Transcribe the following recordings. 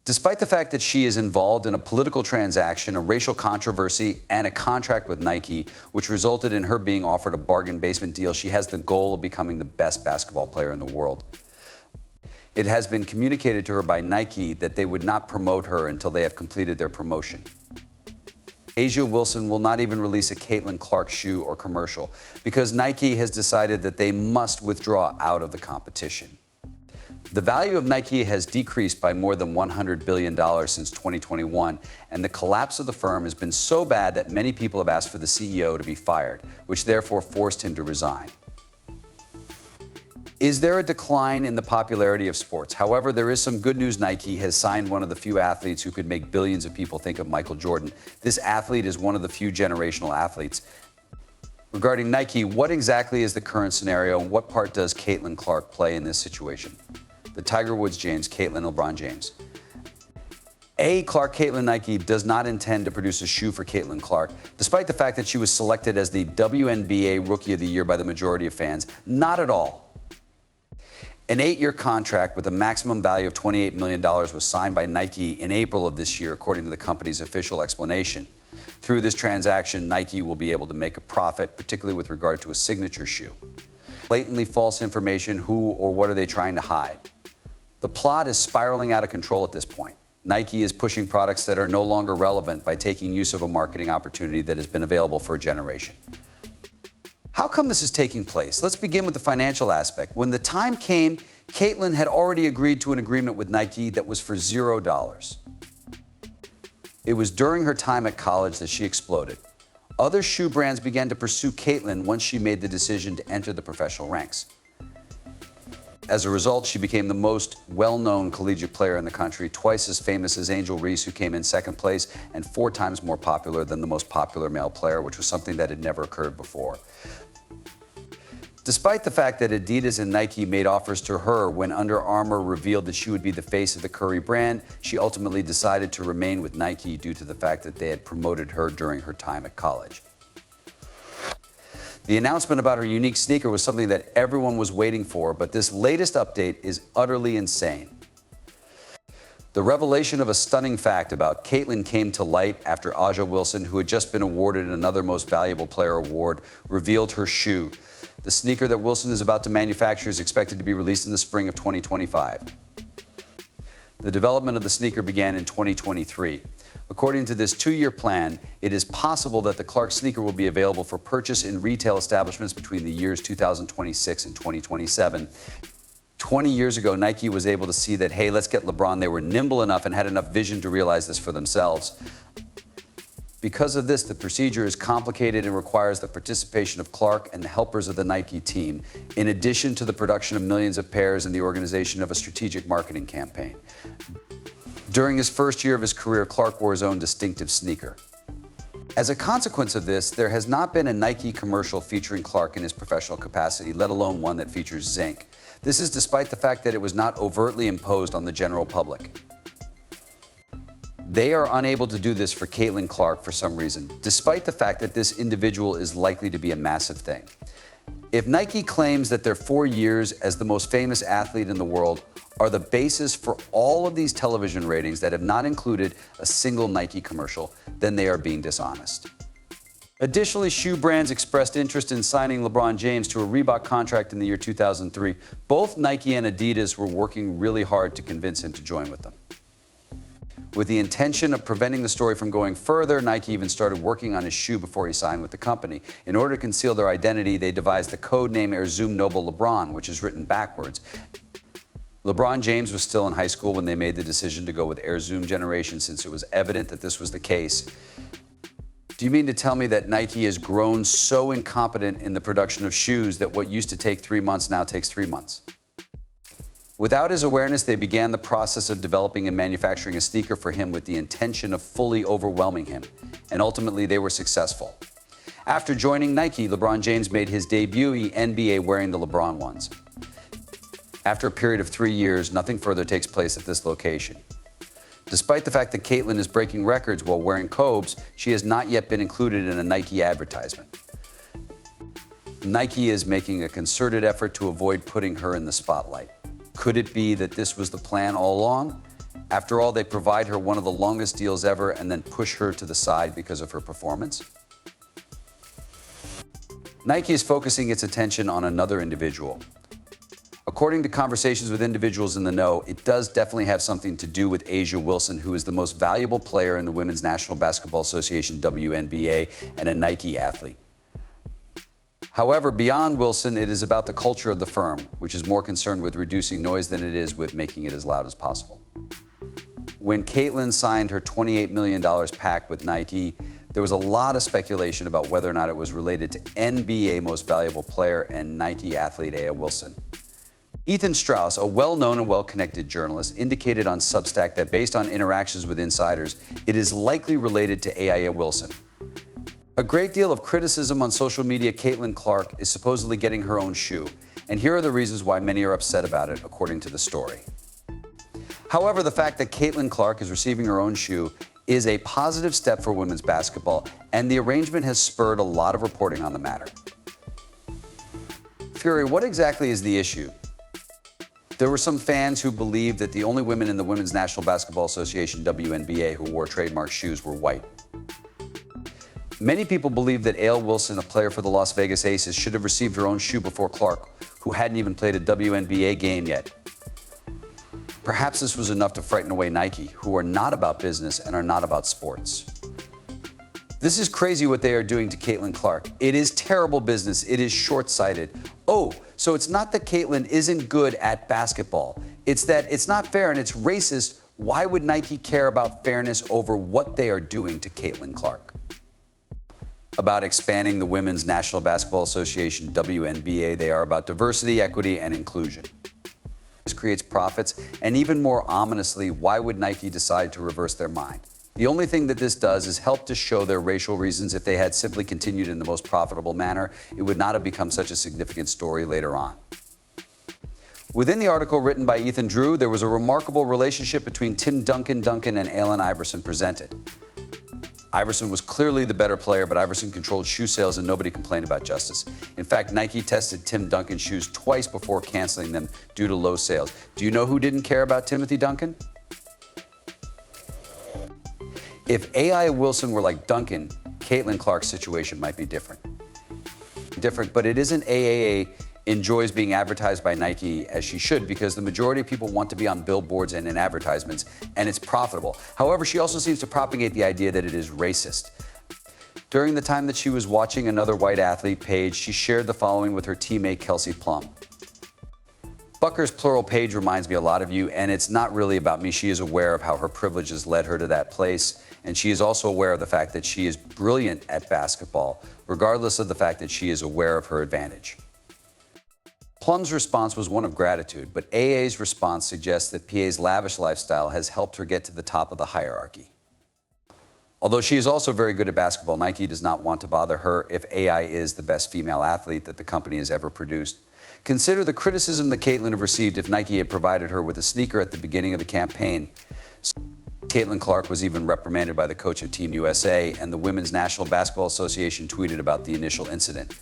Despite the fact that she is involved in a political transaction, a racial controversy, and a contract with Nike, which resulted in her being offered a bargain basement deal, she has the goal of becoming the best basketball player in the world. It has been communicated to her by Nike that they would not promote her until they have completed their promotion. A'ja Wilson will not even release a Caitlin Clark shoe or commercial because Nike has decided that they must withdraw out of the competition. The value of Nike has decreased by more than $100 billion since 2021, and the collapse of the firm has been so bad that many people have asked for the CEO to be fired, which therefore forced him to resign. Is there a decline in the popularity of sports? However, there is some good news. Nike has signed one of the few athletes who could make billions of people think of Michael Jordan. This athlete is one of the few generational athletes. Regarding Nike, what exactly is the current scenario, and what part does Caitlin Clark play in this situation? The Tiger Woods James, Caitlin LeBron James. Clark Caitlin Nike does not intend to produce a shoe for Caitlin Clark, despite the fact that she was selected as the WNBA Rookie of the Year by the majority of fans. Not at all. An 8-year contract with a maximum value of $28 million was signed by Nike in April of this year, according to the company's official explanation. Through this transaction, Nike will be able to make a profit, particularly with regard to a signature shoe. Blatantly false information, who or what are they trying to hide? The plot is spiraling out of control at this point. Nike is pushing products that are no longer relevant by taking use of a marketing opportunity that has been available for a generation. How come this is taking place? Let's begin with the financial aspect. When the time came, Caitlin had already agreed to an agreement with Nike that was for $0. It was during her time at college that she exploded. Other shoe brands began to pursue Caitlin once she made the decision to enter the professional ranks. As a result, she became the most well-known collegiate player in the country, twice as famous as Angel Reese, who came in second place, and 4 times more popular than the most popular male player, which was something that had never occurred before. Despite the fact that Adidas and Nike made offers to her when Under Armour revealed that she would be the face of the Curry brand, she ultimately decided to remain with Nike due to the fact that they had promoted her during her time at college. The announcement about her unique sneaker was something that everyone was waiting for, but this latest update is utterly insane. The revelation of a stunning fact about Caitlin came to light after A'ja Wilson, who had just been awarded another Most Valuable Player award, revealed her shoe. The sneaker that Wilson is about to manufacture is expected to be released in the spring of 2025. The development of the sneaker began in 2023. According to this 2-year plan, it is possible that the Clark sneaker will be available for purchase in retail establishments between the years 2026 and 2027. 20 years ago, Nike was able to see that, hey, let's get LeBron. They were nimble enough and had enough vision to realize this for themselves. Because of this, the procedure is complicated and requires the participation of Clark and the helpers of the Nike team, in addition to the production of millions of pairs and the organization of a strategic marketing campaign. During his first year of his career, Clark wore his own distinctive sneaker. As a consequence of this, there has not been a Nike commercial featuring Clark in his professional capacity, let alone one that features zinc. This is despite the fact that it was not overtly imposed on the general public. They are unable to do this for Caitlin Clark for some reason, despite the fact that this individual is likely to be a massive thing. If Nike claims that their 4 years as the most famous athlete in the world are the basis for all of these television ratings that have not included a single Nike commercial, then they are being dishonest. Additionally, shoe brands expressed interest in signing LeBron James to a Reebok contract in the year 2003. Both Nike and Adidas were working really hard to convince him to join with them. With the intention of preventing the story from going further, Nike even started working on his shoe before he signed with the company. In order to conceal their identity, they devised the code name Air Zoom Noble LeBron, which is written backwards. LeBron James was still in high school when they made the decision to go with Air Zoom Generation, since it was evident that this was the case. Do you mean to tell me that Nike has grown so incompetent in the production of shoes that what used to take 3 months now takes 3 months? Without his awareness, they began the process of developing and manufacturing a sneaker for him with the intention of fully overwhelming him, and ultimately they were successful. After joining Nike, LeBron James made his debut in NBA wearing the LeBron ones. After a period of 3 years, nothing further takes place at this location. Despite the fact that Caitlin is breaking records while wearing Cobes, she has not yet been included in a Nike advertisement. Nike is making a concerted effort to avoid putting her in the spotlight. Could it be that this was the plan all along? After all, they provide her one of the longest deals ever and then push her to the side because of her performance. Nike is focusing its attention on another individual. According to conversations with individuals in the know, it does definitely have something to do with A'ja Wilson, who is the most valuable player in the Women's National Basketball Association, WNBA, and a Nike athlete. However, beyond Wilson, it is about the culture of the firm, which is more concerned with reducing noise than it is with making it as loud as possible. When Caitlin signed her $28 million pact with Nike, there was a lot of speculation about whether or not it was related to NBA Most Valuable Player and Nike athlete A'ja Wilson. Ethan Strauss, a well-known and well-connected journalist, indicated on Substack that based on interactions with insiders, it is likely related to A'ja Wilson. A great deal of criticism on social media, Caitlin Clark is supposedly getting her own shoe, and here are the reasons why many are upset about it, according to the story. However, the fact that Caitlin Clark is receiving her own shoe is a positive step for women's basketball, and the arrangement has spurred a lot of reporting on the matter. Fury, what exactly is the issue? There were some fans who believed that the only women in the Women's National Basketball Association, WNBA, who wore trademark shoes were white. Many people believe that A'ja Wilson, a player for the Las Vegas Aces, should have received her own shoe before Clark, who hadn't even played a WNBA game yet. Perhaps this was enough to frighten away Nike, who are not about business and are not about sports. This is crazy what they are doing to Caitlin Clark. It is terrible business. It is short-sighted. Oh, so it's not that Caitlin isn't good at basketball. It's that it's not fair and it's racist. Why would Nike care about fairness over what they are doing to Caitlin Clark? About expanding the Women's National Basketball Association, WNBA, they are about diversity, equity, and inclusion. This creates profits, and even more ominously, why would Nike decide to reverse their mind? The only thing that this does is help to show their racial reasons. If they had simply continued in the most profitable manner, it would not have become such a significant story later on. Within the article written by Ethan Drew, there was a remarkable relationship between Tim Duncan and Allen Iverson presented. Iverson was clearly the better player, but Iverson controlled shoe sales and nobody complained about justice. In fact, Nike tested Tim Duncan's shoes twice before canceling them due to low sales. Do you know who didn't care about Timothy Duncan? If A'ja Wilson were like Duncan, Caitlin Clark's situation might be different. But it isn't AAA enjoys being advertised by Nike as she should, because the majority of people want to be on billboards and in advertisements, and it's profitable. However, she also seems to propagate the idea that it is racist. During the time that she was watching another white athlete, Paige, she shared the following with her teammate Kelsey Plum. Bucker's plural Paige reminds me a lot of you, and it's not really about me. She is aware of how her privileges led her to that place, and she is also aware of the fact that she is brilliant at basketball, regardless of the fact that she is aware of her advantage. Plum's response was one of gratitude, but AA's response suggests that PA's lavish lifestyle has helped her get to the top of the hierarchy. Although she is also very good at basketball, Nike does not want to bother her if AI is the best female athlete that the company has ever produced. Consider the criticism that Caitlin have received if Nike had provided her with a sneaker at the beginning of the campaign. Caitlin Clark was even reprimanded by the coach of Team USA, and the Women's National Basketball Association tweeted about the initial incident.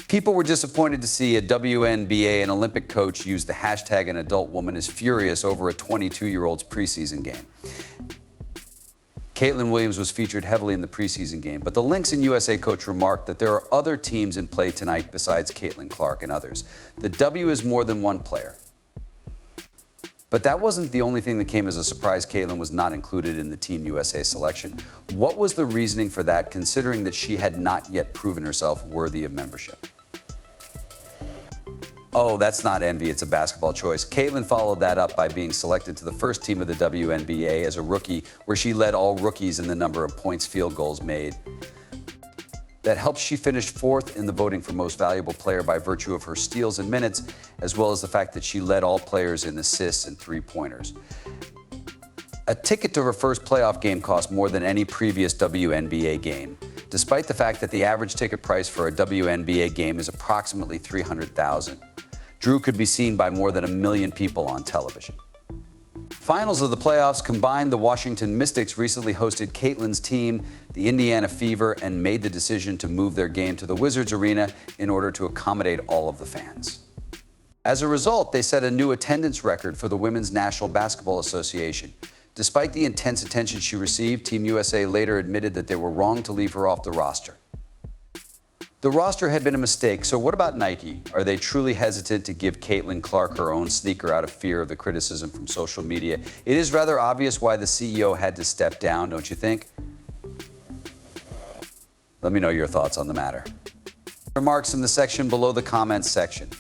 People were disappointed to see a WNBA and Olympic coach use the hashtag "an adult woman is furious" over a 22-year-old's preseason game. Caitlin Williams was featured heavily in the preseason game, but the Lynx and USA coach remarked that there are other teams in play tonight besides Caitlin Clark and others. The W is more than one player. But that wasn't the only thing that came as a surprise. Caitlin was not included in the Team USA selection. What was the reasoning for that, considering that she had not yet proven herself worthy of membership? Oh, that's not envy, it's a basketball choice. Caitlin followed that up by being selected to the first team of the WNBA as a rookie, where she led all rookies in the number of points, field goals made. That helped she finish fourth in the voting for most valuable player by virtue of her steals and minutes, as well as the fact that she led all players in assists and three-pointers. A ticket to her first playoff game cost more than any previous WNBA game, despite the fact that the average ticket price for a WNBA game is approximately $300,000. Drew could be seen by more than 1 million people on television. Finals of the playoffs combined. The Washington Mystics recently hosted Caitlin's team, the Indiana Fever, and made the decision to move their game to the Wizards Arena in order to accommodate all of the fans. As a result, they set a new attendance record for the Women's National Basketball Association. Despite the intense attention she received, Team USA later admitted that they were wrong to leave her off the roster. The roster had been a mistake, so what about Nike? Are they truly hesitant to give Caitlin Clark her own sneaker out of fear of the criticism from social media? It is rather obvious why the CEO had to step down, don't you think? Let me know your thoughts on the matter. Remarks in the section below the comments section.